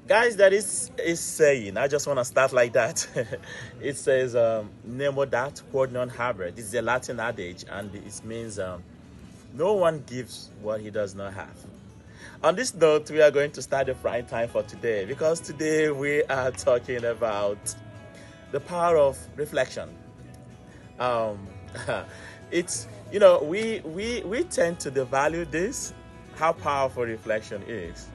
Guys, that is saying, I just want to start like that. It says, Nemo dat quod non habet. This is a Latin adage, and it means no one gives what he does not have. On this note, we are going to start the prime time for today, because today we are talking about the power of reflection. It's, we tend to devalue this, how powerful reflection is.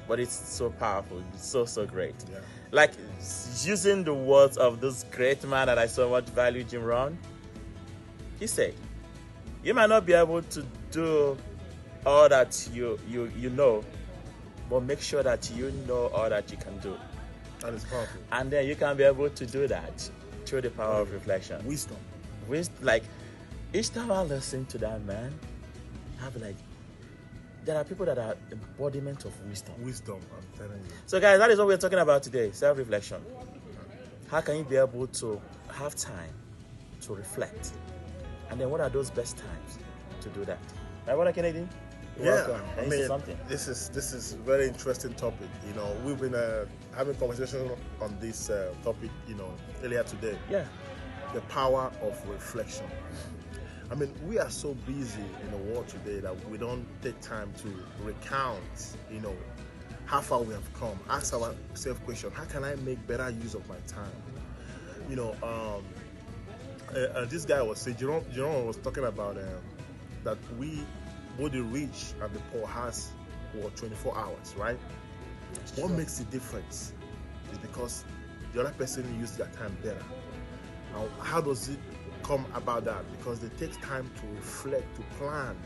But it's so powerful. It's so great. Yeah. Like, using the words of this great man that I so much value, Jim Rohn, he said, you might not be able to do all that you know, but make sure that you know all that you can do. And it's powerful. And then you can be able to do that through the power of reflection. Wisdom. Like, each time I listen to that man, I'll be like, there are people that are embodiment of wisdom. Wisdom, I'm telling you. So guys, that is what we're talking about today, self-reflection. How can you be able to have time to reflect? And then what are those best times to do that? Right, what Kennedy? Welcome. I Can you say something? this is a very interesting topic. We've been having conversation on this topic, earlier today. Yeah. The power of reflection. I mean, we are so busy in the world today that we don't take time to recount, how far we have come. Ask ourselves question: how can I make better use of my time? This guy was saying, Jerome was talking about that both the rich and the poor has 24 hours, right? What makes the difference is because the other person used their time better. Now, how does it come about that? Because it takes time to reflect, to plan,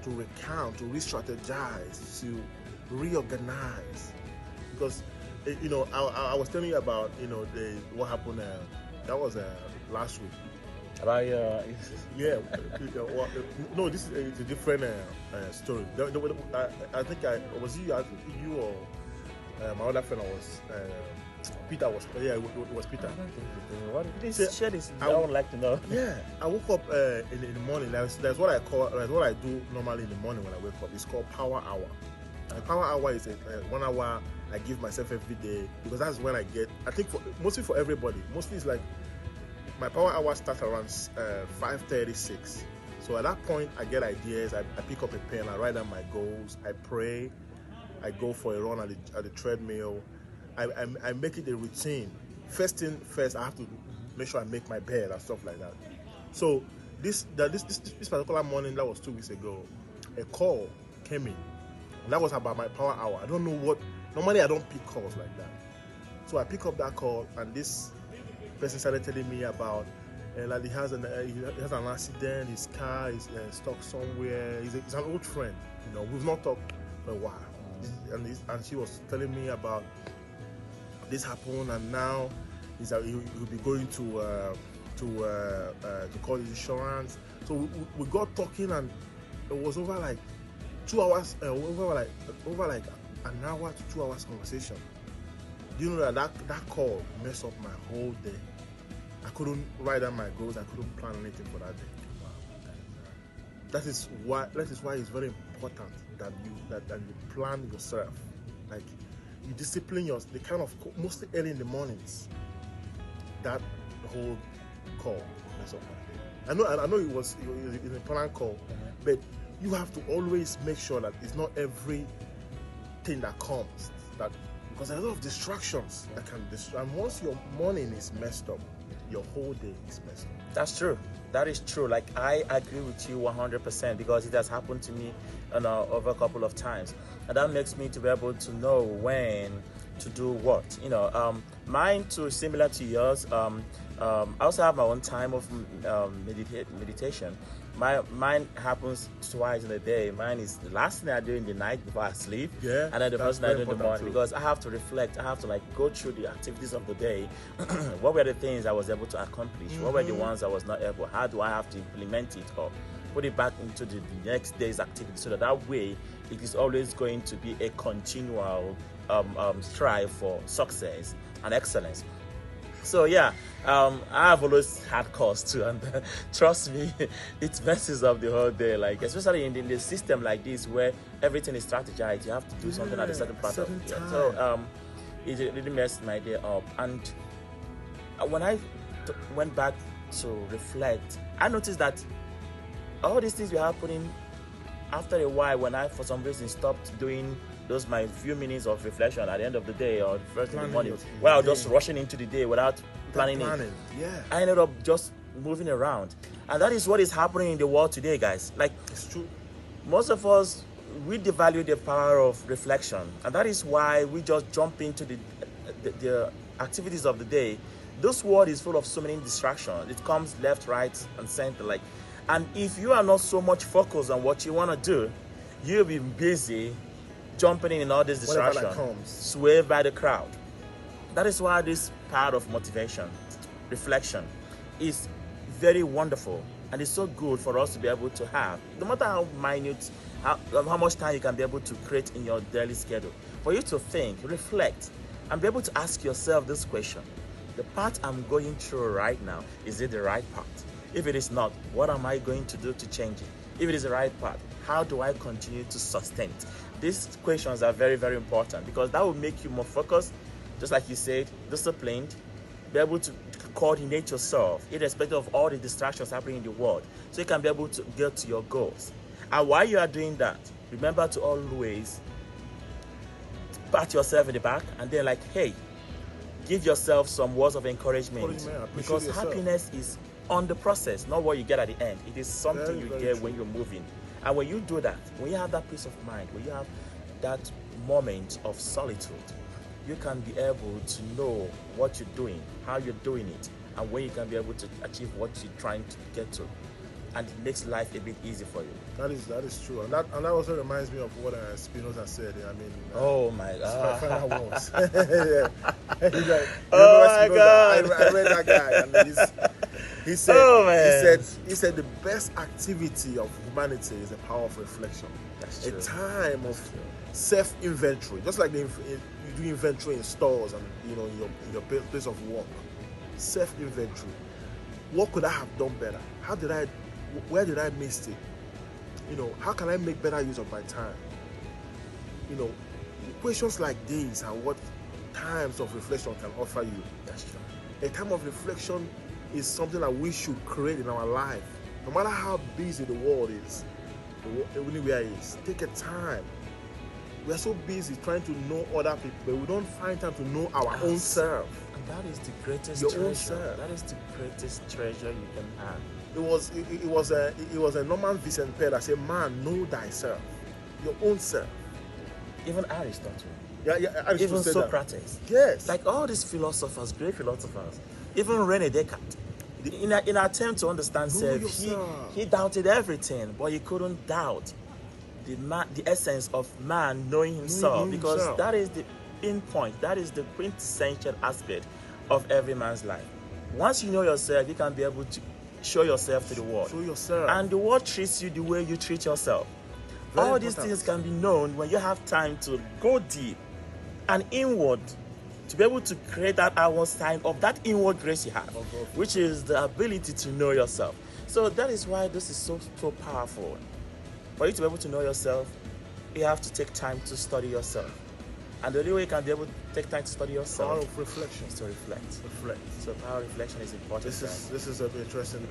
to recount, to re-strategize, to reorganize. Because I was telling you about what happened. That was last week. About Yeah. No, this is a different story. I think was you or my other friend was. Peter was, yeah, it was Peter. What this share this? I would like to know. Yeah, I woke up in the morning. That's what I call. That's what I do normally in the morning when I wake up. It's called power hour. And power hour is a 1 hour I give myself every day, because that's when I get. I think mostly for everybody. Mostly it's like my power hour starts around 5:36. So at that point, I get ideas. I pick up a pen. I write down my goals. I pray. I go for a run at the treadmill. I make it a routine. First thing first, I have to make sure I make my bed and stuff like that. So this particular morning, that was 2 weeks ago, a call came in. And that was about my power hour. I don't know what. Normally, I don't pick calls like that. So I pick up that call, and this person started telling me about like he has an accident. His car is stuck somewhere. He's an old friend. We've not talked for a while. And she was telling me about this happened, and now he'll be going to call his insurance. So we got talking, and it was over like 2 hours, over like an hour to 2 hours conversation. Do you know that call messed up my whole day? I couldn't write down my goals. I couldn't plan anything for that day. That is why it's very important that you plan yourself. Like, you discipline the kind of, mostly early in the mornings, that whole call mess up my day. I know it was an important call, but you have to always make sure that it's not everything that comes, because there are a lot of distractions that can distract. And once your morning is messed up, your whole day is messed up. That's true. That is true. Like, I agree with you 100%, because it has happened to me over a couple of times, and that makes me to be able to know when to do what. Mine too, similar to yours. I also have my own time of meditation. Mine happens twice in a day. Mine is the last thing I do in the night before I sleep, Yeah, and then the first thing I do in the morning, too. because I have to reflect. I have to go through the activities of the day. What were the things I was able to accomplish? What were the ones I was not able? How do I have to implement it or put it back into the next day's activity, so that way it is always going to be a continual strive for success and excellence. So yeah, I have always had calls too, and trust me, it messes up the whole day. Like, especially in the system like this, where everything is strategized, you have to do something at a certain part of it. time. So it really messed my day up. And when I went back to reflect, I noticed that all these things were happening after a while when I, for some reason, stopped doing those my few minutes of reflection at the end of the day or first in the morning, where I was just rushing into the day without planning it. Yeah. I ended up just moving around. And that is what is happening in the world today, guys. Like, It's true. most of us, we devalue the power of reflection, and that is why we just jump into the activities of the day. This world is full of so many distractions. It comes left, right, and center. Like, and if you are not so much focused on what you want to do, you'll be busy jumping in all these distractions, swayed by the crowd. That is why this part of motivation, reflection, is very wonderful, and it's so good for us to be able to have. No matter how minute, how much time you can be able to create in your daily schedule, for you to think, reflect, and be able to ask yourself this question: the path I'm going through right now, is it the right path? If it is not, what am I going to do to change it? If it is the right path, how do I continue to sustain it? These questions are very, very important, because that will make you more focused, just like you said, disciplined, be able to coordinate yourself irrespective of all the distractions happening in the world, so you can be able to get to your goals. And while you are doing that, remember to always pat yourself in the back and then, like, hey, give yourself some words of encouragement, because happiness is on the process, not what you get at the end. It is something you get when you're moving. And when you do that, when you have that peace of mind, when you have that moment of solitude, you can be able to know what you're doing, how you're doing it, and when you can be able to achieve what you're trying to get to. And it makes life a bit easy for you. That is true, and that also reminds me of what Spinoza said. I mean, oh my God! Final words. Yeah. Oh my God! I read that guy, and he said, oh, man. he said the best activity of humanity is the power of reflection. That's true. A time of self-inventory, just like you do inventory in stores and in your place of work. Self-inventory. What could I have done better? Where did I miss it? How can I make better use of my time? Questions like these are what times of reflection can offer you. That's true. A time of reflection is something that we should create in our life. No matter how busy the world is, anywhere is, take a time. We are so busy trying to know other people, but we don't find time to know our own self. And that is the greatest Your own treasure. self. That is the greatest treasure you can have. It was a Norman Vincent Peale that said, "Man, know thyself, your own self." Even Aristotle. Yeah. Aristotle Even said Socrates. that. Yes. Like all these philosophers, great philosophers. Even René Descartes. In an attempt to understand self, he doubted everything, but he couldn't doubt the essence of man knowing himself, because that is the pinpoint, that is the quintessential aspect of every man's life. Once you know yourself, you can be able to show yourself to the world. Show yourself. And the world treats you the way you treat yourself. All these things can be known when you have time to go deep and inward, to be able to create that outward sign of that inward grace you have, which is the ability to know yourself. So that is why this is so powerful. For you to be able to know yourself, you have to take time to study yourself. And the only way you can be able to take time to study yourself, power of reflection, is to reflect. So power of reflection is important. This is an interesting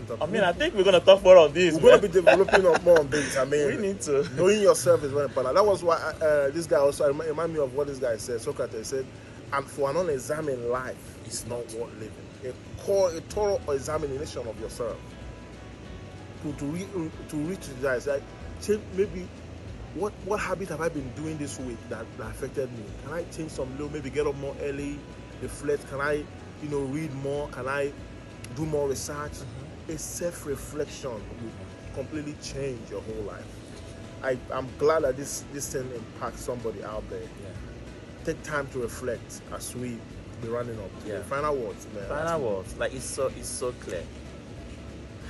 topic. I mean, I think we're going to talk more on this. We're going to be developing more on this. I mean, we need to. Knowing yourself is very important. That was why this guy also remind me of what this guy said. Socrates said, "And for an unexamined life, it's not worth living." A thorough examination of yourself to reach that. Like, say maybe what habit have I been doing this week that affected me? Can I change some little? Maybe get up more early, reflect. Can I, read more? Can I do more research? A self-reflection will completely change your whole life. I'm glad that this thing impacts somebody out there. Yeah. Take time to reflect as we be running up. Yeah. Final words, man. Final words. Like it's so clear.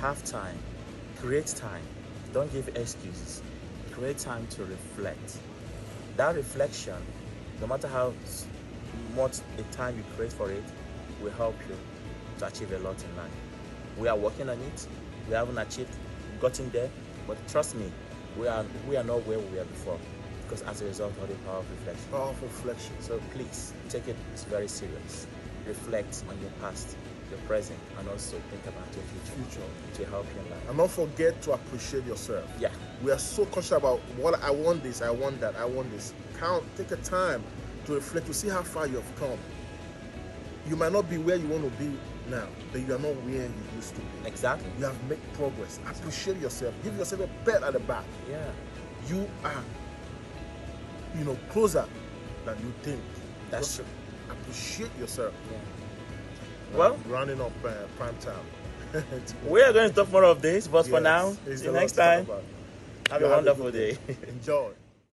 Have time. Create time. Don't give excuses. Create time to reflect. That reflection, no matter how much a time you create for it, will help you to achieve a lot in life. We are working on it. We haven't gotten there, but trust me, we are not where we were before. because as a result of the power of reflection. Powerful reflection. So please take it very serious. Reflect on your past, your present, and also think about your future to help you in life. And don't forget to appreciate yourself. Yeah. We are so conscious about what I want this, I want that, I want this. Take a time to reflect, to see how far you have come. You might not be where you want to be now, but you are not where you used to be. Exactly. You have made progress. Appreciate yourself. Give yourself a pat at the back. Yeah. You are, closer than you think. That's true. Appreciate yourself. Yeah. Well, rounding up prime time. We are going to talk more of this, but for now, it's see you a lot next to talk time. about. Have You a wonderful good day. Enjoy.